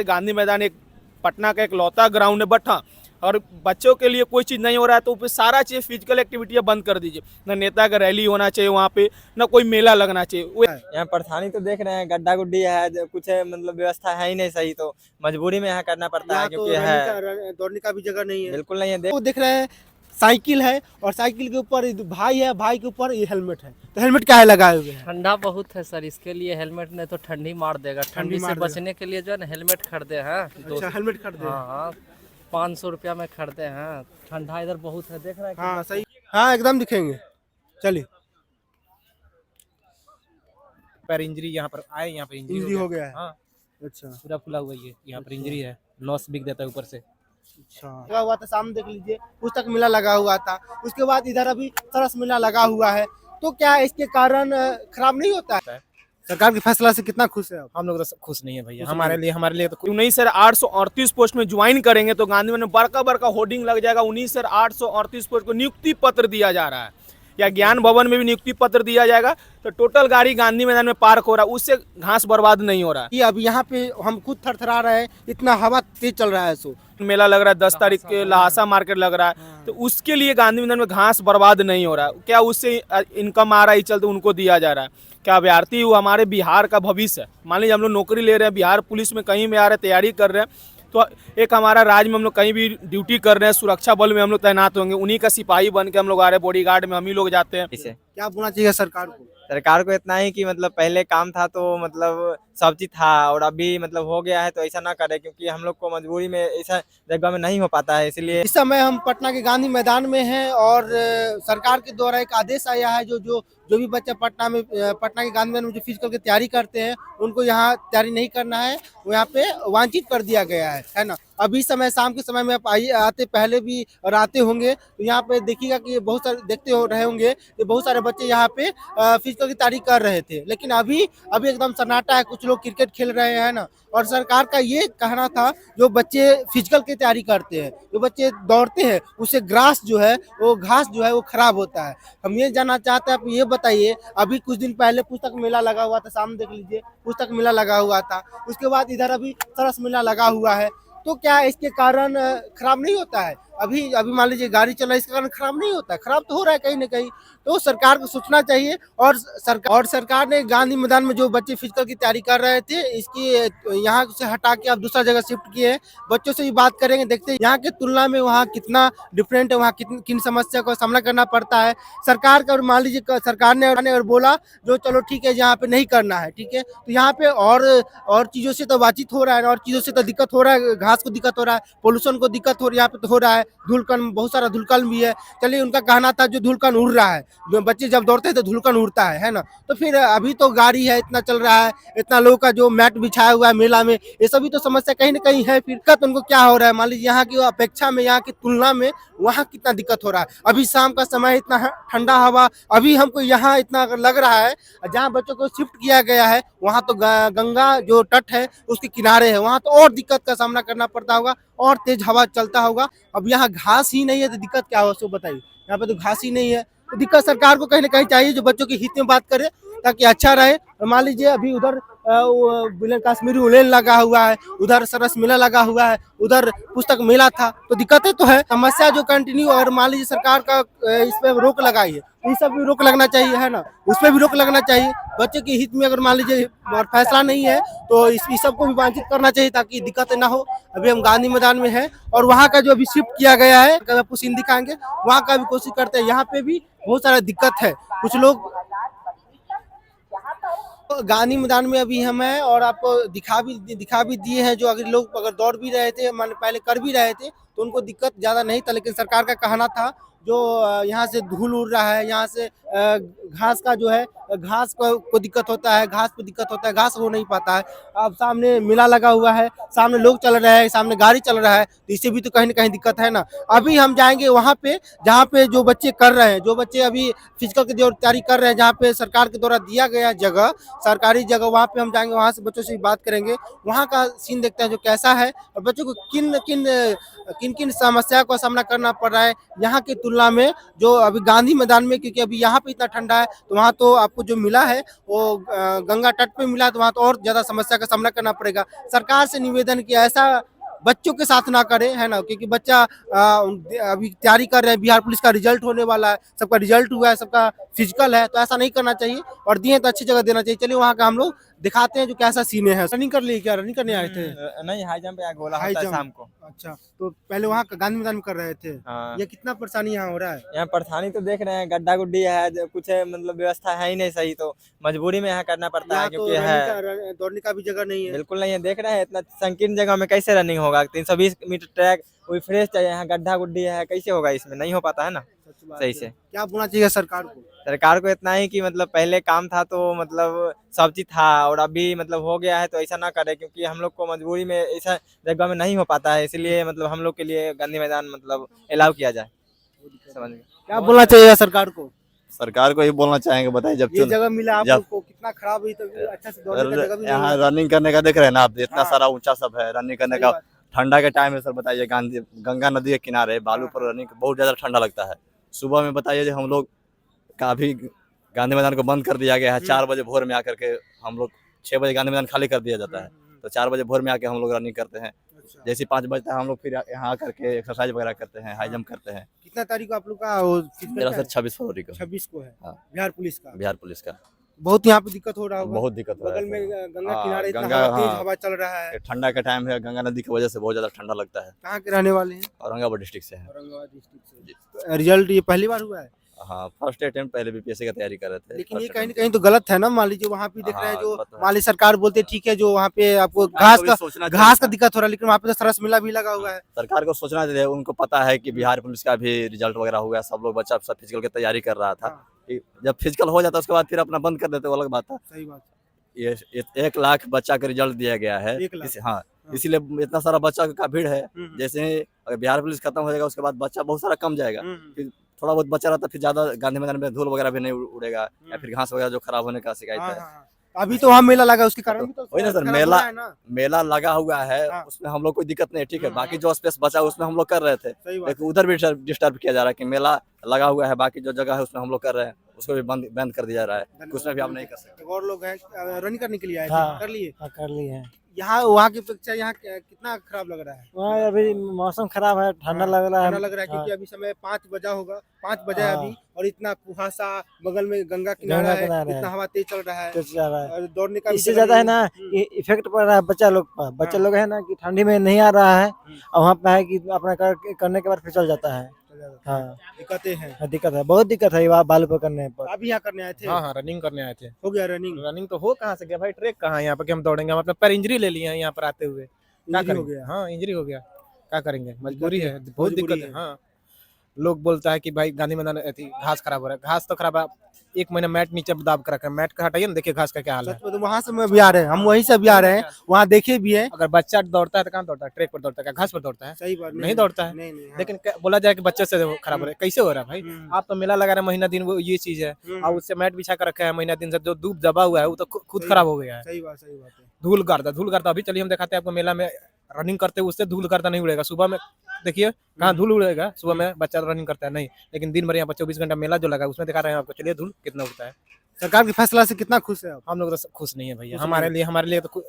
गांधी मैदान एक पटना का एक लौता ग्राउंड है, बट हाँ और बच्चों के लिए कोई चीज़ नहीं हो रहा है तो फिर सारा चीज़ फिजिकल एक्टिविटी बंद कर दीजिए। ना नेता का रैली होना चाहिए वहाँ पे, ना कोई मेला लगना चाहिए। यहाँ परेशानी तो देख रहे हैं, गड्ढा गुड्डी है, कुछ मतलब व्यवस्था है ही नहीं सही, तो मजबूरी में यहाँ करना पड़ता है क्योंकि है दौड़ने का भी जगह नहीं है। बिल्कुल नहीं है। वो देख रहे हैं साइकिल है और साइकिल के ऊपर भाई है, भाई के ऊपर ये हेलमेट है। तो हेलमेट क्या है लगाए हुए हैं? ठंडा बहुत है सर, इसके लिए हेलमेट नहीं तो ठंडी मार देगा। ठंडी से बचने के लिए जो है ना हेलमेट खरीदे हैं। अच्छा, हेलमेट खरीदे। हाँ 500 रुपया में खरीदे हैं। ठंडा इधर बहुत है, देख रहे हैं। हाँ सही, हाँ एकदम दिखेंगे। चलिए, पैर इंजरी यहाँ पर आए, यहाँ पर इंजरी हो गया है। हाँ अच्छा, पूरा फुला हुआ है, यहाँ पर इंजरी है, लॉस बिक देता है ऊपर से। अच्छा लगा हुआ था, सामने देख लीजिए पुस्तक मेला लगा हुआ था। उसके बाद इधर अभी सरस मेला लगा हुआ है। तो क्या इसके कारण खराब नहीं होता है? सरकार के फैसला से कितना खुश है आप? हम लोग तो खुश नहीं है भैया, हमारे लिए तो क्यों नहीं सर, 838 पोस्ट में ज्वाइन करेंगे तो गांधी मैदान में बड़का बड़का होर्डिंग लग जाएगा। 19 सर 838 पोस्ट को नियुक्ति पत्र दिया जा रहा है, या ज्ञान भवन में भी नियुक्ति पत्र दिया जाएगा। तो टोटल गाड़ी गांधी मैदान में पार्क हो रहा है, उससे घास बर्बाद नहीं हो रहा है। ये अब यहाँ पे हम खुद थरथरा रहे हैं, इतना हवा तेज चल रहा है। सो मेला लग रहा है 10 तारीख के, लहासा मार्केट लग रहा है, तो उसके लिए गांधी मैदान में घास बर्बाद नहीं हो रहा है। क्या उससे इनकम आ रहा है, चलते उनको दिया जा रहा है। क्या अभ्यर्थी वो हमारे बिहार का भविष्य है। मान लीजिए हम लोग नौकरी ले रहे हैं, बिहार पुलिस में कहीं में आ रहे हैं, तैयारी कर रहे हैं, तो एक हमारा राज्य में हम लोग कहीं भी ड्यूटी कर रहे हैं, सुरक्षा बल में हम लोग तैनात होंगे, उन्हीं का सिपाही बन के हम लोग आ रहे हैं, बॉडीगार्ड में हम ही लोग जाते हैं। इसे क्या बोलना चाहिए सरकार को? सरकार को इतना ही कि मतलब पहले काम था तो मतलब सब चीज था, और अभी मतलब हो गया है तो ऐसा ना करे, क्योंकि हम लोग को मजबूरी में ऐसा जगह में नहीं हो पाता है, इसलिए। इस समय हम पटना के गांधी मैदान में हैं और सरकार के द्वारा एक आदेश आया है, जो भी बच्चे पटना के गांधी मैदान में जो फिजिकल की तैयारी करते हैं उनको यहाँ तैयारी नहीं करना है, वो यहाँ पे वांछित कर दिया गया है ना। अभी समय शाम के समय में आप आते पहले भी और आते होंगे तो यहाँ पे देखिएगा कि बहुत सारे देखते हो रहे होंगे कि बहुत सारे बच्चे यहाँ पे फिजिकल की तैयारी कर रहे थे, लेकिन अभी एकदम सन्नाटा है। कुछ लोग क्रिकेट खेल रहे हैं ना, और सरकार का ये कहना था जो बच्चे फिजिकल की तैयारी करते हैं, जो बच्चे दौड़ते हैं, उससे घास जो है वो खराब होता है। हम ये जानना चाहते हैं, आप ये बताइए, अभी कुछ दिन पहले पुस्तक मेला लगा हुआ था, सामने देख लीजिए पुस्तक मेला लगा हुआ था। उसके बाद इधर अभी सरस मेला लगा हुआ है। तो क्या इसके कारण खराब नहीं होता है? अभी मान लीजिए गाड़ी चल रहा है, इसके कारण खराब नहीं होता है? खराब तो हो रहा है कहीं ना कहीं। तो सरकार को सोचना चाहिए। और सरकार ने गांधी मैदान में जो बच्चे फिजिकल की तैयारी कर रहे थे, इसकी यहाँ से हटा के अब दूसरा जगह शिफ्ट किए हैं। बच्चों से भी बात करेंगे, देखते हैं यहाँ की तुलना में वहाँ कितना डिफरेंट है, वहाँ किन समस्या का सामना करना पड़ता है सरकार का। और मान लीजिए सरकार ने और बोला जो चलो ठीक है यहाँ पे नहीं करना है, ठीक है, तो यहाँ पे और चीजों से तो बातचीत हो रहा है, और चीजों से तो दिक्कत हो रहा है, घास को दिक्कत हो रहा है, पोल्यूशन को दिक्कत हो रही है, यहाँ पे तो हो रहा है, धूलकण, बहुत सारा धूलकण भी है। चलिए, उनका कहना था जो धूलकण उड़ रहा है, जो बच्चे जब दौड़ते हैं तो धूलकण उड़ता है ना। तो फिर अभी तो गाड़ी है, इतना चल रहा है, इतना लोगों का जो मैट बिछाया हुआ है मेला में, ये सभी तो समस्या कहीं ना कहीं है। फिर दिक्कत उनको क्या हो रहा है? मान लीजिए यहाँ की अपेक्षा में, यहाँ की तुलना में वहाँ कितना दिक्कत हो रहा है। अभी शाम का समय, इतना ठंडा हवा, अभी हमको यहाँ इतना लग रहा है, जहाँ बच्चों को शिफ्ट किया गया है वहाँ तो गंगा जो तट है उसके किनारे है, वहाँ तो और दिक्कत का सामना करना पड़ता होगा, और तेज हवा चलता होगा। अब यहाँ घास ही नहीं है तो दिक्कत क्या हो, सो बताइए। यहाँ पे तो घास ही नहीं है, तो दिक्कत सरकार को कहीं ना कहीं चाहिए जो बच्चों के हित में बात करे ताकि अच्छा रहे। मान लीजिए अभी उधर कश्मीरी उलेन लगा हुआ है, उधर सरस मेला लगा हुआ है, उधर पुस्तक मेला था, तो दिक्कतें तो है, समस्या जो कंटिन्यू। और मान लीजिए सरकार का इस पे रोक लगाई है, इस सब भी रोक लगना चाहिए, है ना, उस पर भी रोक लगना चाहिए। बच्चे के हित में अगर मान लीजिए फैसला नहीं है तो इस सबको भी वांछित करना चाहिए ताकि दिक्कतें ना हो। अभी हम गांधी मैदान में हैं और वहाँ का जो अभी शिफ्ट किया गया है, आपको सीन दिखाएंगे, वहाँ का भी कोशिश करते हैं। यहाँ पे भी बहुत सारा दिक्कत है। कुछ लोग गांधी मैदान में अभी हम हैं और आपको दिखा भी दिए हैं, जो अगर लोग दौड़ भी रहे थे, मान पहले कर भी रहे थे, तो उनको दिक्कत ज़्यादा नहीं था। लेकिन सरकार का कहना था जो यहाँ से धूल उड़ रहा है, यहाँ से घास का जो है, घास को दिक्कत होता है, घास पे दिक्कत होता है, घास हो नहीं पाता है। अब सामने मेला लगा हुआ है, सामने लोग चल रहे हैं, सामने गाड़ी चल रहा है, तो इससे भी तो कहीं ना कहीं दिक्कत है ना। अभी हम जाएंगे वहाँ पे जहाँ पे जो बच्चे कर रहे हैं, जो बच्चे अभी फिजिकल की तैयारी कर रहे हैं, जहाँ पे सरकार के द्वारा दिया गया जगह, सरकारी जगह, वहाँ पे हम जाएंगे, वहाँ से बच्चों से भी बात करेंगे, वहाँ का सीन देखते हैं जो कैसा है और बच्चों को किन किन समस्या का सामना करना पड़ रहा है यहाँ की तुलना में जो अभी गांधी मैदान में, क्योंकि अभी यहाँ पे इतना ठंडा है, तो वहाँ तो आपको जो मिला है वो गंगा तट पे मिला है, तो वहाँ तो और ज्यादा समस्या का सामना करना पड़ेगा। सरकार से निवेदन किया ऐसा बच्चों के साथ ना करें, है ना, क्योंकि बच्चा अभी तैयारी कर रहे हैं, बिहार पुलिस का रिजल्ट होने वाला है, सबका रिजल्ट हुआ है, सबका फिजिकल है, तो ऐसा नहीं करना चाहिए और दिए तो अच्छी जगह देना चाहिए। चलिए वहाँ का हम लोग दिखाते हैं जो कैसा सीने हैं। रनिंग कर लिए क्या? रनिंग करने आए थे? नहीं, हाई जंप या गोला हाई होता है जंप। शाम को। अच्छा, तो पहले वहाँ का गांधी मैदान में कर रहे थे। हाँ। ये कितना परेशानी यहाँ हो रहा है? यहाँ परेशानी तो देख रहे हैं, गड्ढा गुड्डी है, कुछ मतलब व्यवस्था है ही नहीं सही, तो मजबूरी में यहाँ करना पड़ता है यहाँ तो क्योंकि है दौड़ने का भी जगह नहीं है। बिल्कुल नहीं है। देख रहे हैं इतना संकीर्ण जगह में कैसे रनिंग होगा? 320 मीटर ट्रैक कोई फ्रेश चाहिए, यहाँ गड्ढा गुड्डी है, कैसे होगा? इसमें नहीं हो पाता है ना सच बात सही है। से। क्या बोलना चाहिए सरकार को? सरकार को इतना ही कि मतलब पहले काम था तो मतलब सब चीज था, और अभी मतलब हो गया है तो ऐसा ना करे, क्योंकि हम लोग को मजबूरी में ऐसा जगह में नहीं हो पाता है, इसलिए मतलब हम लोग के लिए गांधी मैदान मतलब अलाउ किया जाए। समझ गए? क्या बोलना चाहिए सरकार को? सरकार को ये बोलना चाहेंगे, बताइए जब ये जगह मिला आप जब- लोग को, कितना खराब हुई, तो अच्छा से दौड़ने का जगह भी नहीं यहाँ है। रनिंग करने का देख रहे हैं ना आप, इतना हाँ। सारा ऊंचा सब है रनिंग करने सही का। बात। ठंडा के टाइम है सर, बताइए गांधी गंगा नदी के किनारे बालू पर रनिंग बहुत ज्यादा ठंडा लगता है। सुबह में बताइए जो हम लोग काफी गांधी मैदान को बंद कर दिया गया है। 4 बजे भोर में आकर के हम लोग 6 बजे गांधी मैदान खाली कर दिया जाता है, तो 4 बजे भोर में आके हम लोग रनिंग करते हैं। अच्छा। जैसे 5 बजता है हम लोग फिर यहाँ आकर के एक्सरसाइज वगैरह करते हैं, हाई जंप करते हैं। कितना तारीख को आप लोग का वो मेरा सर 26 फरवरी को 26 को है हाँ। बिहार पुलिस का। बिहार पुलिस का बहुत यहाँ पे दिक्कत हो रहा होगा। बहुत दिक्कत हो रहा बगल में है। गंगा हाँ, किनारे इतना गंगा, हवा, तेज हाँ। हवा चल रहा है। ठंडा का टाइम है, गंगा नदी की वजह से बहुत ज्यादा ठंडा लगता है। कहाँ के रहने वाले हैं? औरंगाबाद डिस्ट्रिक्ट से है। औरंगाबाद डिस्ट्रिक्ट से। रिजल्ट ये पहली बार हुआ है? हाँ, फर्स्ट अटेम्प्ट, पहले बीपीएससी का तैयारी कर रहे थे। लेकिन ये First कहीं ना attempt। कहीं तो गलत है ना। मान लीजिए वहाँ पे देख रहे हैं हाँ, जो बात तो है। मान लीजिए सरकार बोलते ठीक है, जो वहाँ पे आपको सरकार को भी सोचना चाहिए घास का था। दिक्कत हो रहा है, लेकिन वहाँ पे तो सरस मिला भी लगा हुआ है। सरकार को सोचना चाहिए, उनको पता है कि बिहार पुलिस का भी रिजल्ट वगैरह हो गया, सब लोग बच्चा सब फिजिकल की तैयारी कर रहा था। हाँ, कि जब फिजिकल हो जाता है उसके बाद फिर अपना बंद कर देते, वो अलग बात है। सही बात। ये 1 लाख बच्चा का रिजल्ट दिया गया है। 1 लाख। हाँ, हाँ। इसीलिए इतना सारा बच्चा का भीड़ है। हम्म, जैसे ही अगर बिहार पुलिस खत्म हो जाएगा उसके बाद बच्चा बहुत सारा कम जाएगा। हम्म, थोड़ा बहुत बचा रहता, फिर ज्यादा गांधी मैदान में धूल वगैरह भी नहीं उड़ेगा, या फिर घास वगैरह जो खराब होने का शिकायत हाँ, है। हाँ, हाँ। अभी तो वहाँ मेला लगा, उसके कारण भी तो वही ना सर, खराब हो मेला रहा है ना। मेला लगा हुआ है, हाँ। उसमें हम लोग कोई दिक्कत नहीं है, ठीक है। हम्म, बाकी जो स्पेस बचा है उसमें हम लोग कर रहे थे, सही बात लेकिन उधर भी डिस्टर्ब किया जा रहा है कि मेला लगा हुआ है, बाकी जो जगह है उसमें हम लोग कर रहे हैं, उसको भी बंद कर दिया जा रहा है, है। उसमें भी आप नहीं कर सकते। एक और लोग हैं रनिंग करने के लिए आए थे, हाँ। कर लिए। कर लिए हैं। यहाँ वहाँ की अपेक्षा यहाँ कितना खराब लग रहा है? वहाँ अभी मौसम खराब है, ठंडा लग रहा है। ठंडा लग रहा है क्योंकि हाँ। अभी समय 5 बजा होगा, 5 बजा है हाँ। अभी, और इतना कुहासा, बगल में गंगा किनारा गंगा है, किनारा है। इतना हवा तेज चल रहा है, तेज जा रहा है। और दौड़ने का भी इससे जगह ज्यादा है नहीं ना, हम्म, इफेक्ट पड़ रहा है बच्चा लोग पर। बच्चा लोग है ना कि ठंडी में नहीं आ रहा है, और वहाँ पे है कि अपना करने के बाद फिर चल जाता है। हाँ, दिक्कतें हैं। दिक्कत है, बहुत दिक्कत है वहाँ बालू पर करने पर। आप भी यहाँ करने आए थे? हाँ हाँ, रनिंग करने आए थे। हो गया रनिंग? रनिंग तो हो कहाँ से गया भाई, ट्रैक कहाँ है यहाँ पे कि हम दौड़ेंगे? हम अपना पैर इंजरी ले लिए हैं यहाँ पर आते हुए, क्या इंजरी हो करेंगे? गया। हाँ, इंजरी हो गया, क्या करेंगे? मजबूरी है, बहुत मजबूरी दिक्कत है। है। हाँ, लोग बोलता है कि भाई गांधी मैदान घास खराब हो रहा है। घास तो खराब है, 1 महीना मैट नीचे दाब कर रखा है, मैट का हटाइए ना, देखिए घास का क्या हाल है। सच में तो वहाँ से मैं भी आ रहे हैं, हम वहीं से भी आ रहे हैं, वहाँ देखे भी है। अगर बच्चा दौड़ता है तो कहाँ दौड़ता है? ट्रैक पर दौड़ता है, क्या घास पर दौड़ता है? सही बात नहीं दौड़ता है। नहीं, हाँ। लेकिन बोला जाए कि बच्चे से खराब हो रहा है, कैसे हो रहा है भाई? हम्म, आप तो मेला लगा रहे हैं महीना दिन, वो ये चीज है, हम्म, और उससे मैट बिछा कर रखा है महीना दिन से, जो धूप दबा हुआ है वो तो खुद सही खराब हो गया है। सही बात है। धूल गारदा अभी चलिए हम दिखाते हैं आपको मेला में रनिंग करते हुए, उससे धूल गारदा नहीं उड़ेगा। सुबह में देखिए कहाँ धूल उड़ेगा, सुबह में बच्चा रनिंग करता है नहीं, लेकिन दिन भर यहाँ पर 24 घंटा मेला जो लगा है, उसमें दिखा रहे हैं आपको, चलिए धूल कितना उड़ता है। सरकार के फैसला से कितना खुश है आप? हम लोग तो खुश नहीं है भैया, खुश हमारे लिए तो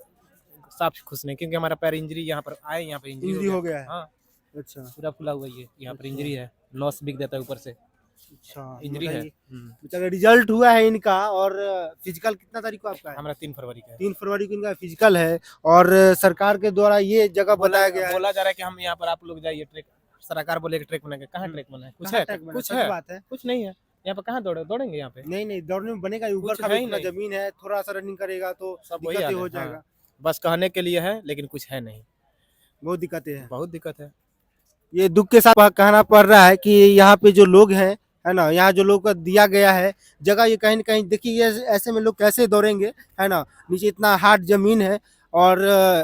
साफ खुश नहीं, क्योंकि हमारा पैर इंजरी यहाँ पर आए, यहाँ पर इंजरी इंजरी हो गया है। हाँ, अच्छा पूरा फुला हुआ ये यहाँ पर इंजरी है, नॉस बिक देता है ऊपर से, अच्छा, इंजरी है। बताइए रिजल्ट हुआ है इनका, और फिजिकल कितना तारीख को आपका है? हमारा 3 फरवरी का है। 3 फरवरी को इनका फिजिकल है, और सरकार के द्वारा ये जगह बताया गया है। बोला जा रहा है कि हम यहाँ पर आप लोग जाइए ट्रैक, सरकार बोले कि ट्रैक बनाएंगे, कहाँ ट्रैक बना है? कुछ कहाँ है? tag बना? कुछ सच है? बात है। कुछ नहीं है यहाँ पर, कहाँ दौड़ेंगे यहाँ पे? नहीं दौड़ने में बनेगा, ऊपर कुछ का है भी ही इतना नहीं। जमीन है, थोड़ा सा रनिंग करेगा तो सब वही दिक्कतें हाल हो है, जाएगा। हाँ। बस कहने के लिए है, लेकिन कुछ है नहीं, बहुत दिक्कतें हैं। बहुत दिक्कत है। ये दुख के साथ कहना पड़ रहा है कि यहाँ पे जो लोग हैं, है ना, यहाँ जो लोग को दिया गया है जगह, ये कहीं न कहीं देखिए ऐसे में लोग कैसे दौड़ेंगे, है ना। नीचे इतना हार्ड जमीन है और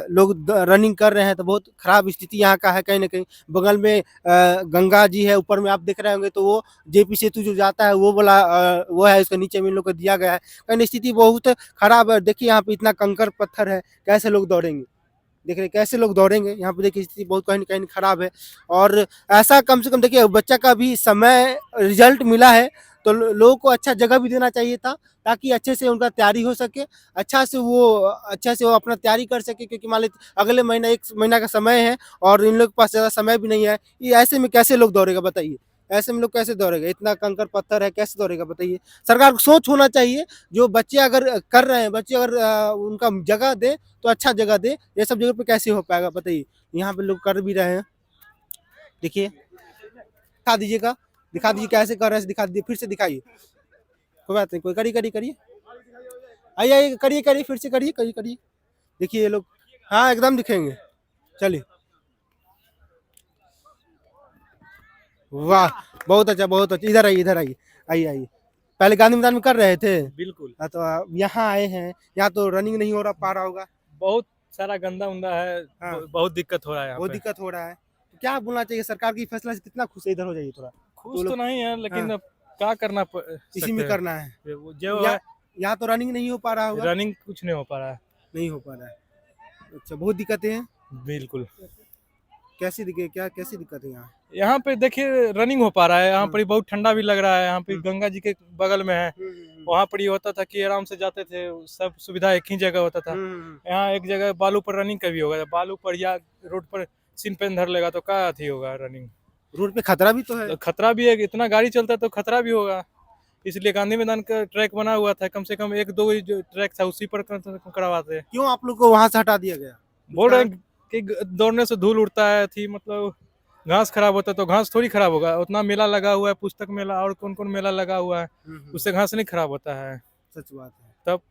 लोग रनिंग कर रहे हैं, तो बहुत खराब स्थिति यहाँ का है। कहीं ना कहीं बगल में गंगा जी है, ऊपर में आप देख रहे होंगे, तो वो जेपी सेतु जो जाता है वो वाला वो है, इसके नीचे में इन लोग को दिया गया है। कहीं स्थिति बहुत खराब है। देखिए यहाँ पे इतना कंकर पत्थर है, कैसे लोग दौड़ेंगे, देख रहे कैसे लोग दौड़ेंगे। यहाँ पे देखिए स्थिति बहुत कहीं न कहीं खराब है और ऐसा कम से कम देखिए बच्चा का भी समय रिजल्ट मिला है तो लोगों को अच्छा जगह भी देना चाहिए था ताकि अच्छे से उनका तैयारी हो सके, अच्छा से वो अपना तैयारी कर सके क्योंकि मान लीजिए अगले महीना 1 महीना का समय है और इन लोग के पास ज़्यादा समय भी नहीं है। ये ऐसे में कैसे लोग दौड़ेगा बताइए? ऐसे में लोग कैसे दौड़ेगा? इतना कंकर पत्थर है कैसे दौड़ेगा बताइए? सरकार को सोच होना चाहिए, जो बच्चे अगर कर रहे हैं, बच्चे अगर उनका जगह दे तो अच्छा जगह दे, ये सब जगह पे कैसे हो पाएगा बताइए? यहाँ पे लोग कर भी रहे हैं, देखिए दिखा दीजिए कैसे कर रहे हैं, दिखा दीजिए, फिर से दिखाइए। कोई बात नहीं, कोई करिए। आइए करिए, फिर से करिए। देखिए ये लोग, हाँ एकदम दिखेंगे, चलिए। वाह बहुत अच्छा, इधर आइए। आइए। पहले गांधी मैदान में कर रहे थे? बिल्कुल। हाँ, तो यहाँ आए हैं, यहाँ तो रनिंग नहीं हो पा रहा होगा। बहुत सारा गंदा उंदा है। हाँ। बहुत दिक्कत हो रहा है यहाँ बहुत पे। दिक्कत हो रहा है, तो क्या बोलना चाहिए सरकार की फैसला से? कितना खुश है? इधर हो जाइए थोड़ा। खुश तो नहीं है लेकिन अब क्या करना इसी में करना है। जो है यहाँ तो रनिंग नहीं हो पा रहा होगा। रनिंग कुछ नहीं हो पा रहा है। नहीं हो पा रहा है, अच्छा बहुत दिक्कतें हैं। बिल्कुल। कैसी दिक्कत है यहाँ? यहाँ पे देखिए रनिंग हो पा रहा है। यहाँ पर बहुत ठंडा भी लग रहा है। यहाँ पे हम्म। गंगा जी के बगल में है। वहाँ पर ये होता था कि आराम से जाते थे, सब सुविधा एक ही जगह होता था। यहाँ एक जगह बालू पर रनिंग का भी होगा, बालू पर या रोड पर सिन पेन धर लेगा तो क्या अथी होगा रनिंग। रोड पे खतरा भी तो है। खतरा भी है, इतना गाड़ी चलता है तो खतरा भी होगा। इसलिए गांधी मैदान का ट्रैक बना हुआ था, कम से कम 1-2 जो ट्रैक था उसी पर करवाते। क्यों आप लोग को वहाँ से हटा दिया गया? बोल रहे हैं कि दौड़ने से धूल उड़ता है, थी मतलब घास खराब होता है, तो घास थोड़ी खराब होगा। उतना मेला लगा हुआ है, पुस्तक मेला और कौन मेला लगा हुआ है, उससे घास नहीं खराब होता है। सच बात है। तब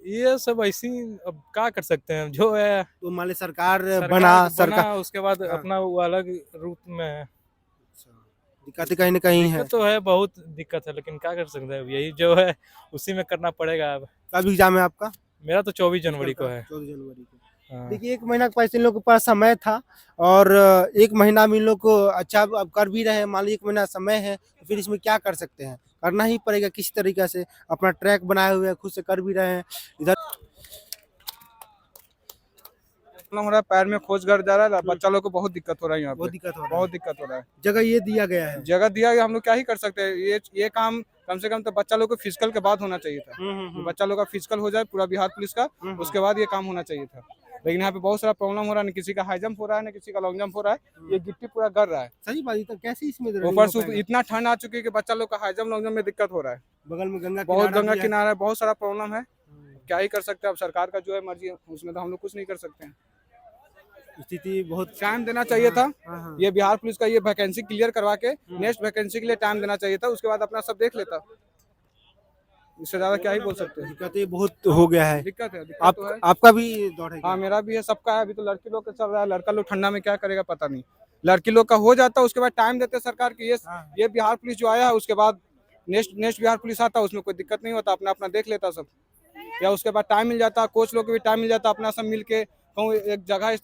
ये सब ऐसी अब क्या कर सकते हैं, जो है तो मान ली सरकार बना उसके बाद हाँ। अपना वो अलग रूप में है। दिक्कतें कहीं न कहीं है। दिक्कत तो है, बहुत दिक्कत है, लेकिन क्या कर सकते हैं, यही जो है उसी में करना पड़ेगा। अब कब एग्जाम है आपका? मेरा तो 24 जनवरी को है। 14 जनवरी को। हाँ। देखिए 1 महीना के पास इन लोग के पास समय था और 1 महीना में इन लोग को अच्छा अब कर भी रहे हैं। मान लीजिए 1 महीना समय है तो फिर इसमें क्या कर सकते हैं? करना ही पड़ेगा किसी तरीके से। अपना ट्रैक बनाए हुए हैं, खुद से कर भी रहे हैं। इधर प्रॉब्लम हो रहा है, पैर में खोज गड़ जा रहा है, बच्चा लोग को बहुत दिक्कत हो रहा है। यहाँ बहुत पे दिक्कत हो रहा बहुत दिक्कत हो रहा है। है। जगह ये दिया गया है। जगह दिया गया, हम लोग क्या ही कर सकते हैं। ये काम कम से कम तो बच्चा लोग को फिजिकल के बाद होना चाहिए था। बच्चा लोग का फिजिकल हो जाए पूरा बिहार पुलिस का, उसके बाद ये काम होना चाहिए था। लेकिन यहाँ पे बहुत सारा प्रॉब्लम हो रहा है, न किसी का हाई जंप हो रहा है, न किसी का लॉन्ग जंप हो रहा है। ये गिट्टी पूरा गर रहा है। सही बात है, तो कैसे इसमें ऊपर से इतना ठंड आ चुकी है कि बच्चा लोग का हाई जंप लॉन्ग जंप में दिक्कत हो रहा है। बगल में गंगा बहुत गंगा किनारा है, बहुत सारा प्रॉब्लम है। क्या ही कर सकते हैं, अब सरकार का जो है मर्जी है, उसमें तो हम लोग कुछ नहीं कर सकते हैं। स्थिति बहुत टाइम देना चाहिए था। हाँ। ये बिहार पुलिस का ये वैकेंसी क्लियर करवा के नेक्स्ट वैकेंसी के लिए टाइम देना चाहिए था, उसके बाद अपना सब देख लेता। इससे ज्यादा क्या ही बोल सकते हैं। दिक्कतें बहुत हो गया है। दिक्कत है, दिक्कत आप तो है। आपका भी दौड़ है? हाँ मेरा भी है, सबका है। अभी तो लड़की लोग का चल रहा है, लड़का लोग ठंडा में क्या करेगा पता नहीं। लड़की लोग का हो जाता है, उसके बाद टाइम देते सरकार की। ये बिहार पुलिस जो आया है उसके बाद नेक्स्ट बिहार पुलिस आता है, उसमें कोई दिक्कत नहीं होता, अपना देख लेता सब। या उसके बाद टाइम मिल जाता, कोच लोग को भी टाइम मिल जाता, अपना सब मिल के कहूँ एक जगह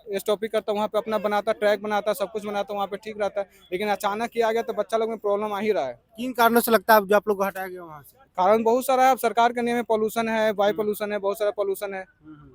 स्टॉपिंग करता, वहाँ पे अपना बनाता, ट्रैक बनाता, सब कुछ बनाता, वहाँ पे ठीक रहता है। लेकिन अचानक ही आ गया तो बच्चा लोग में प्रॉब्लम आ ही रहा है। किन कारणों से लगता है जो आप लोग को हटाया गया वहाँ से? कारण बहुत सारा है। अब सरकार के नियम में पॉल्यूशन है, वायु पॉल्यूशन है, बहुत सारा पॉल्यूशन है।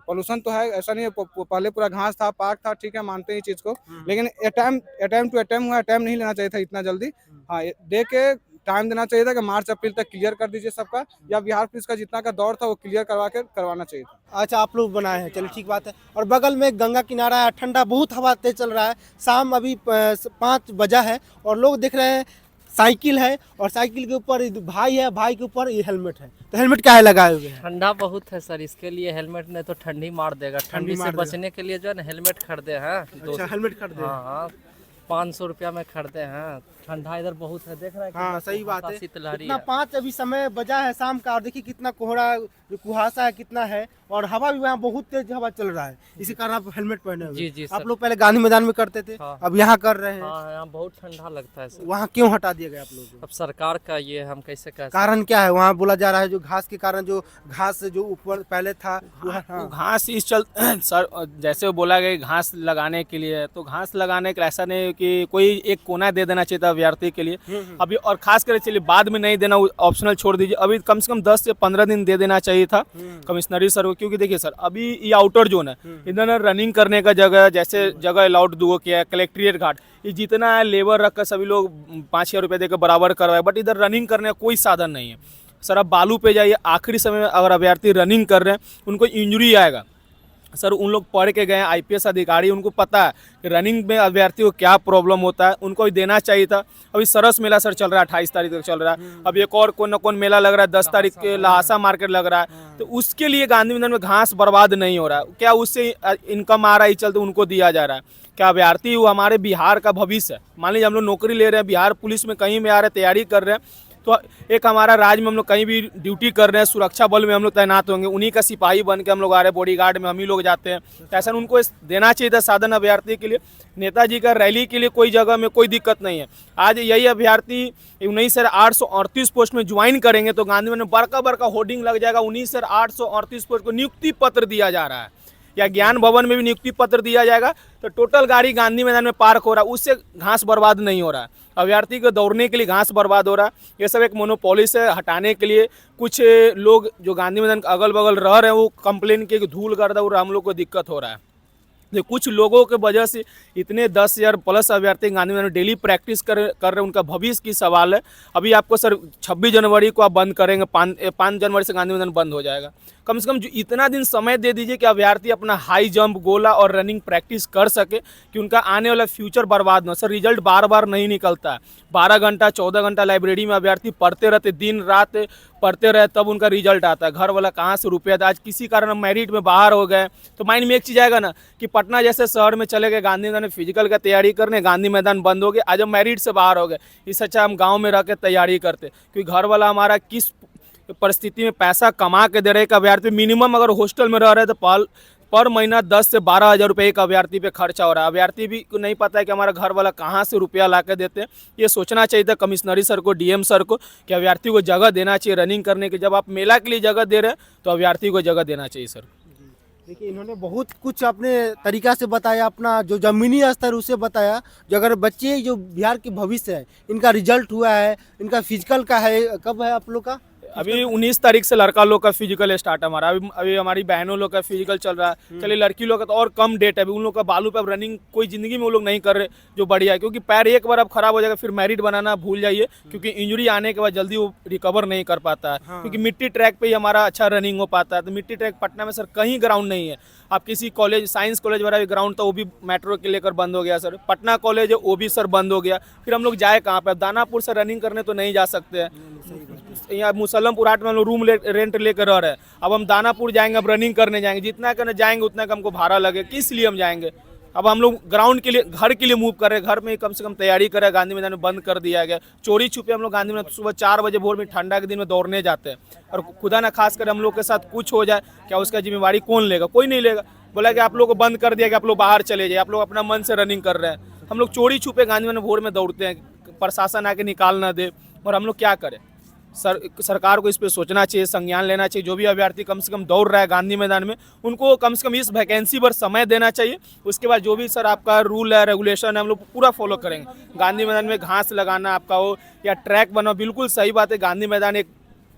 पॉल्यूशन तो है, ऐसा नहीं है। पहले पूरा घास था, पार्क था, ठीक है, मानते हैं इस चीज को। लेकिन अटेम्प्ट हुआ, टाइम नहीं लेना चाहिए था इतना जल्दी। हाँ, दे के टाइम देना चाहिए था कि मार्च अप्रैल तक क्लियर कर दीजिए सबका, या बिहार पुलिस का जितना का दौर था वो क्लियर करवाना चाहिए था। अच्छा आप लोग बनाए हैं, चलिए ठीक बात है। और बगल में गंगा किनारा है, ठंडा बहुत हवा तेज चल रहा है। शाम अभी 5 बजा है और लोग देख रहे हैं साइकिल है और साइकिल के ऊपर भाई है, भाई के ऊपर ये हेलमेट है। तो हेलमेट क्या है लगाए हुए हैं? ठंडा बहुत है सर, इसके लिए हेलमेट नहीं तो ठंडी मार देगा। ठंडी से मार देगा। बचने के लिए जो है ना हेलमेट खरीदे हैं। अच्छा हेलमेट खरीदे हैं। हाँ 500 रुपया में खरीदे हैं। ठंडा इधर बहुत है, देख रहे हैं हाँ कितना सही बात है। शीतलहरी इतना है। 5 अभी समय बजा है शाम का और देखिए कितना कोहरा कुहासा है कितना है और हवा भी वहाँ बहुत तेज हवा चल रहा है। इसी कारण आप हेलमेट पहने हुए। जी जी आप सर। लोग पहले गांधी मैदान में करते थे, हाँ। अब यहाँ कर रहे हैं। हाँ यहाँ बहुत ठंडा लगता है सर। वहाँ क्यों हटा दिया गया आप लोगों को? अब सरकार का ये हम कैसे कह सकते कारण क्या है? वहाँ बोला जा रहा है जो घास के कारण, जो घास जो ऊपर पहले था वो वो घास इस चल सर जैसे वो बोला गया घास लगाने के लिए, तो घास लगाने के ऐसा नहीं कि कोई एक कोना दे देना चाहिए था अभ्यर्थी के लिए अभी, और खास कर चलिए बाद में नहीं देना, ऑप्शनल छोड़ दीजिए, अभी कम से कम 10 से 15 दिन दे देना चाहिए था कमिश्नरी सर को। क्योंकि देखिए सर, अभी ये आउटर जोन है, इधर रनिंग करने का जगह, जैसे जगह अलाउड दुगो किया है, कलेक्ट्रेट घाट, ये जितना है लेबर रखकर सभी लोग 5,000 रुपये देकर बराबर करवाए, बट इधर रनिंग करने का कोई साधन नहीं है सर। आप बालू पे जाइए, आखिरी समय में अगर अभ्यर्थी रनिंग कर रहे हैं उनको इंजरी आएगा सर। उन लोग पढ़ के गए IPS अधिकारी, उनको पता है कि रनिंग में अभ्यर्थी को क्या प्रॉब्लम होता है, उनको भी देना चाहिए था। अभी सरस मेला सर चल रहा है, 28 तारीख तक चल रहा है। अब एक और कौन ना कौन मेला लग रहा है, 10 तारीख के लहासा मार्केट लग रहा है, तो उसके लिए गांधी मैदान में घास बर्बाद नहीं हो रहा है। क्या उससे इनकम आ रहा है, चलते उनको दिया जा रहा है। क्या अभ्यर्थी वो हमारे बिहार का भविष्य है। मान लीजिए हम लोग नौकरी ले रहे हैं, बिहार पुलिस में कहीं में आ रहे हैं, तैयारी कर रहे हैं, तो एक हमारा राज्य में हम लोग कहीं भी ड्यूटी कर रहे हैं, सुरक्षा बल में हम लोग तैनात होंगे, उन्हीं का सिपाही बन के हम लोग आ रहे हैं, बॉडीगार्ड में हम ही लोग जाते हैं। तो ऐसा उनको देना चाहिए था साधन अभ्यर्थी के लिए। नेताजी का रैली के लिए कोई जगह में कोई दिक्कत नहीं है। आज यही अभ्यर्थी 19,838 पोस्ट में ज्वाइन करेंगे तो गांधी मैदान में बड़का बड़का होर्डिंग लग जाएगा, 19,838 पोस्ट को नियुक्ति पत्र दिया जा रहा है, या ज्ञान भवन में भी नियुक्ति पत्र दिया जाएगा। तो टोटल गाड़ी गांधी मैदान में पार्क हो रहा है, उससे घास बर्बाद नहीं हो रहा है। अभ्यर्थी को दौड़ने के लिए घास बर्बाद हो रहा है। ये सब एक मोनोपोली से हटाने के लिए कुछ लोग जो गांधी मैदान के अगल बगल रह रहे हैं वो कंप्लेन किए कि धूल गर्दा और हम लोग को दिक्कत हो रहा है। तो कुछ लोगों के वजह से इतने 10,000 प्लस अभ्यर्थी गांधी मैदान में डेली प्रैक्टिस कर रहे हैं, उनका भविष्य की सवाल है। अभी आपको सर 26 जनवरी को आप बंद करेंगे, 5 जनवरी से गांधी मैदान बंद हो जाएगा। कम से कम जो इतना दिन समय दे दीजिए कि अभ्यर्थी अपना हाई जंप, गोला और रनिंग प्रैक्टिस कर सके, कि उनका आने वाला फ्यूचर बर्बाद ना। सर रिजल्ट बार बार नहीं निकलता है, 12 घंटा 14 घंटा लाइब्रेरी में अभ्यर्थी पढ़ते रहते, दिन रात पढ़ते रहे, तब उनका रिजल्ट आता है। घर वाला कहाँ से रुपया था, आज किसी कारण हम मेरिट में बाहर हो गए तो माइंड में एक चीज़ आएगा ना कि पटना जैसे शहर में चले गए गांधी मैदान में फिजिकल का तैयारी करने, गांधी मैदान बंद हो गए, आज हम मेरिट से बाहर हो गए। इससे अच्छा हम गाँव में रह के तैयारी करते, क्योंकि घर वाला हमारा किस परिस्थिति में पैसा कमा के दे रहे हैं। अभ्यर्थी मिनिमम अगर हॉस्टल में रह रहे हैं तो पर महीना 10 से 12 हज़ार रुपये एक अभ्यर्थी पे खर्चा हो रहा है। अभ्यर्थी भी को नहीं पता है कि हमारा घर वाला कहाँ से रुपया ला के देते हैं। ये सोचना चाहिए था कमिश्नरी सर को, DM सर को, कि अभ्यर्थी को जगह देना चाहिए रनिंग करने की। जब आप मेला के लिए जगह दे रहे हैं तो अभ्यर्थी को जगह देना चाहिए सर। देखिए इन्होंने बहुत कुछ अपने तरीका से बताया, अपना जो जमीनी स्तर उसे बताया। जो अगर बच्चे जो बिहार के भविष्य है, इनका रिजल्ट हुआ है, इनका फिजिकल का है, कब है आप लोग का? अभी 19 तारीख से लड़का लोग का फिजिकल स्टार्ट है हमारा। अभी हमारी बहनों लोग का फिजिकल चल रहा है। चलिए लड़की लोग का तो और कम डेट है, अभी उन लोग का बालू पे अब रनिंग कोई जिंदगी में वो लोग नहीं कर रहे, जो बढ़िया है। क्योंकि पैर एक बार अब खराब हो जाएगा, फिर मेरिट बनाना भूल जाइए, क्योंकि इंजरी आने के बाद जल्दी वो रिकवर नहीं कर पाता है। क्योंकि मिट्टी ट्रैक पे ही हमारा अच्छा रनिंग हो पाता है। तो मिट्टी ट्रैक पटना में सर कहीं ग्राउंड नहीं है। आप किसी कॉलेज, साइंस कॉलेज वगैरह ग्राउंड था, वो भी मेट्रो के लेकर बंद हो गया सर। पटना कॉलेज है वो भी सर बंद हो गया। फिर हम लोग जाए कहाँ पे? दानापुर से रनिंग करने तो नहीं जा सकते हैं। यहाँ मुसल्लमपुर हाट में हम लोग रूम रेंट लेकर रह रहे हैं। अब हम दानापुर जाएंगे, अब रनिंग करने जाएंगे, जितना करने जाएंगे उतना का हमको भाड़ा लगे, किस लिए हम जाएंगे? अब हम लोग ग्राउंड के लिए, घर के लिए मूव कर रहे हैं, घर में ही कम से कम तैयारी करें। गांधी मैदान में बंद कर दिया गया। चोरी छुपे हम लोग गांधी मैदान सुबह 4 बजे भोर में ठंडा के दिन में दौड़ने जाते हैं, और खुदा ना खास कर हम लोग के साथ कुछ हो जाए, क्या उसका जिम्मेवारी कौन लेगा? कोई नहीं लेगा। बोला कि आप लोग को बंद कर दिया कि आप लोग बाहर चले जाइए, आप लोग अपना मन से रनिंग कर रहे हैं। हम लोग चोरी छुपे गांधी मैदान भोर में दौड़ते हैं, प्रशासन आके निकाल ना दे, और हम लोग क्या करें? सरकार को इस पे सोचना चाहिए, संज्ञान लेना चाहिए। जो भी अभ्यर्थी कम से कम दौड़ रहा है गांधी मैदान में, उनको कम से कम इस वैकेंसी पर समय देना चाहिए। उसके बाद जो भी सर आपका रूल है, रेगुलेशन है, हम लोग पूरा फॉलो करेंगे। गांधी मैदान में घास लगाना आपका हो या ट्रैक बना, बिल्कुल सही बात है। गांधी मैदान एक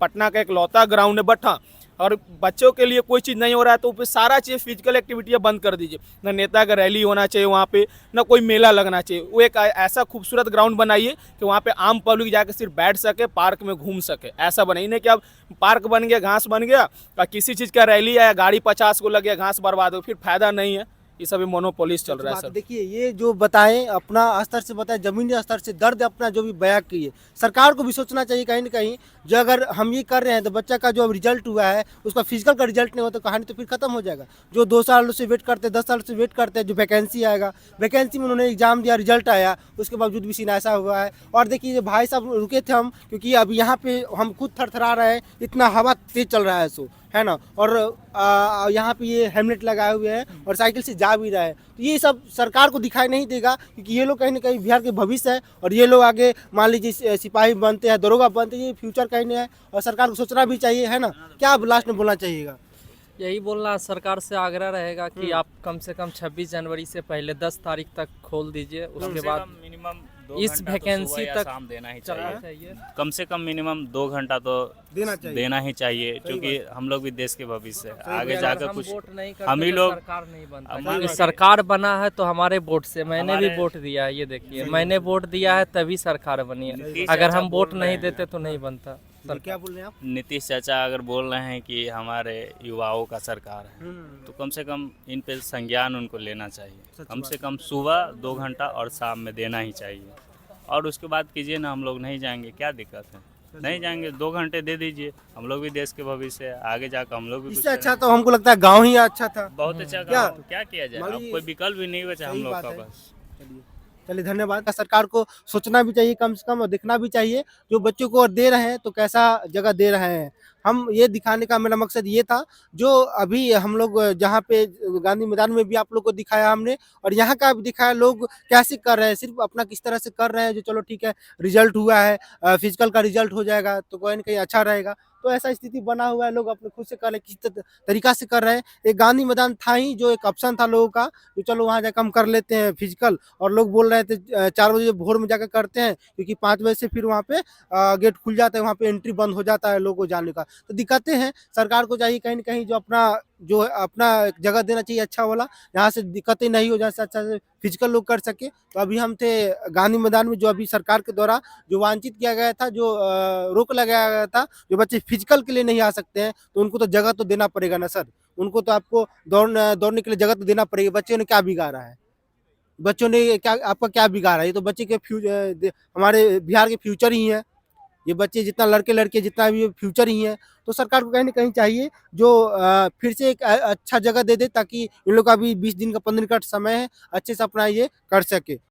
पटना का एक लौता ग्राउंड है, बट हाँ, और बच्चों के लिए कोई चीज़ नहीं हो रहा है तो फिर सारा चीज़ फिजिकल एक्टिविटियाँ बंद कर दीजिए। ना नेता का रैली होना चाहिए वहाँ पे, ना कोई मेला लगना चाहिए। वो एक ऐसा खूबसूरत ग्राउंड बनाइए कि वहाँ पे आम पब्लिक जाकर सिर्फ बैठ सके, पार्क में घूम सके। ऐसा बनाइए, नहीं कि अब पार्क बन गया, घास बन गया, और किसी चीज़ का रैली आया, गाड़ी 50 को लग गया, घास बर्बाद हो, फिर फायदा नहीं है। ये सभी मोनोपोलिस चल रहा है सर। देखिए ये जो बताएं, अपना स्तर से बताएं, जमीनी स्तर से दर्द अपना जो भी बयां किए, सरकार को भी सोचना चाहिए कहीं ना कहीं। जो अगर हम ये कर रहे हैं तो बच्चा का जो रिजल्ट हुआ है, उसका फिजिकल का रिजल्ट नहीं हो तो कहानी तो फिर खत्म हो जाएगा। जो 2 साल से वेट करते, 10 साल से वेट करते हैं, जो वैकेंसी आएगा, वैकेंसी में उन्होंने एग्जाम दिया, रिजल्ट आया, उसके बावजूद भी सीन ऐसा हुआ है। और देखिए भाई साहब रुके थे हम, क्योंकि अब यहाँ पे हम खुद थरथरा रहे हैं, इतना हवा तेज चल रहा है सो, है ना। और यहाँ पे ये हेलमेट लगाए हुए हैं और साइकिल से जा भी रहा है। तो ये सब सरकार को दिखाई नहीं देगा, क्योंकि ये लोग कहीं ना कहीं बिहार के भविष्य है। और ये लोग आगे मान लीजिए सिपाही बनते हैं, दरोगा बनते हैं, ये फ्यूचर कहीं नहीं है। और सरकार को सोचना भी चाहिए, है ना। क्या आप लास्ट में बोलना चाहिएगा? यही बोलना सरकार से आग्रह रहेगा कि आप कम से कम 26 जनवरी से पहले 10 तारीख तक खोल दीजिए, उसके बाद मिनिमम इस वैकेंसी तक शाम देना ही चलना चाहिए। चाहिए। कम से कम मिनिमम 2 घंटा तो देना ही चाहिए, क्योंकि हम लोग भी देश के भविष्य है। आगे अगर जाकर हम कुछ वोट नहीं करते हम ही तो लोग सरकार नहीं बनता, अब क्योंकि मान लो सरकार बना है तो हमारे वोट से, मैंने भी हमारे- वोट दिया है, ये देखिए मैंने वोट दिया है तभी सरकार बनी है, नीतीश अगर चाचा हम वोट बोल नहीं रहे हैं। देते तो नहीं बनता। सर क्या बोल रहे हैं आप? नीतीश चाचा अगर बोल रहे हैं कि हमारे युवाओं का सरकार है, तो कम से कम इन पे संज्ञान उनको लेना चाहिए। कम से कम सुबह 2 घंटा और शाम में देना ही चाहिए, और उसके बाद कीजिए ना, हम लोग नहीं जाएंगे, क्या दिक्कत है? नहीं जाएंगे, 2 घंटे दे दीजिए, हम लोग भी देश के भविष्य है, आगे जाकर हम लोग भी कुछ इससे अच्छा करेंगे। तो हमको लगता है गांव ही अच्छा था। बहुत अच्छा क्या? काम, क्या किया जाए, मान अब लीजिए- कोई विकल्प भी नहीं बचा हम सही लोग बात का है। बस। चलिए धन्यवाद। सरकार को सोचना भी चाहिए कम से कम, और देखना भी चाहिए जो बच्चों को दे रहे हैं तो कैसा जगह दे रहे हैं। हम ये दिखाने का मेरा मकसद ये था, जो अभी हम लोग जहाँ पे गांधी मैदान में भी आप लोग को दिखाया हमने, और यहाँ का भी दिखाया लोग कैसे कर रहे हैं, सिर्फ अपना किस तरह से कर रहे हैं, जो चलो ठीक है रिजल्ट हुआ है, फिजिकल का रिजल्ट हो जाएगा तो कहीं ना कहीं अच्छा रहेगा, तो ऐसा स्थिति बना हुआ है। लोग अपने खुद से कर रहे हैं, किस तरीका से कर रहे हैं। एक गांधी मैदान था ही जो एक ऑप्शन था लोगों का, जो चलो वहाँ जाकर हम कर लेते हैं फिजिकल, और लोग बोल रहे थे 4 बजे भोर में जाकर करते हैं, क्योंकि 5 बजे से फिर वहाँ पे गेट खुल जाता है, वहाँ पे एंट्री बंद हो जाता है लोगों को जाने का। तो दिक्कतें हैं, सरकार को चाहिए कहीं ना कहीं जो अपना जगह देना चाहिए अच्छा वाला, जहाँ से दिक्कतें नहीं हो, जहाँ से अच्छा से फिजिकल लोग कर सके। तो अभी हम थे गांधी मैदान में, जो अभी सरकार के द्वारा जो वांछित किया गया था, जो रोक लगाया गया था, जो बच्चे फिजिकल के लिए नहीं आ सकते हैं, तो उनको तो जगह तो देना पड़ेगा ना सर। उनको तो आपको दौड़ने के लिए जगह तो देना पड़ेगी। बच्चों ने क्या बिगाड़ा है? बच्चों ने क्या आपका क्या बिगाड़ा है? ये तो बच्चे के हमारे बिहार के फ्यूचर ही है। ये बच्चे जितना लड़के लड़के जितना भी फ्यूचर ही है, तो सरकार को कहीं ना कहीं चाहिए जो फिर से एक अच्छा जगह दे दे, ताकि इन लोग का भी 20 दिन का 15 दिन का समय है, अच्छे से अपना ये कर सके।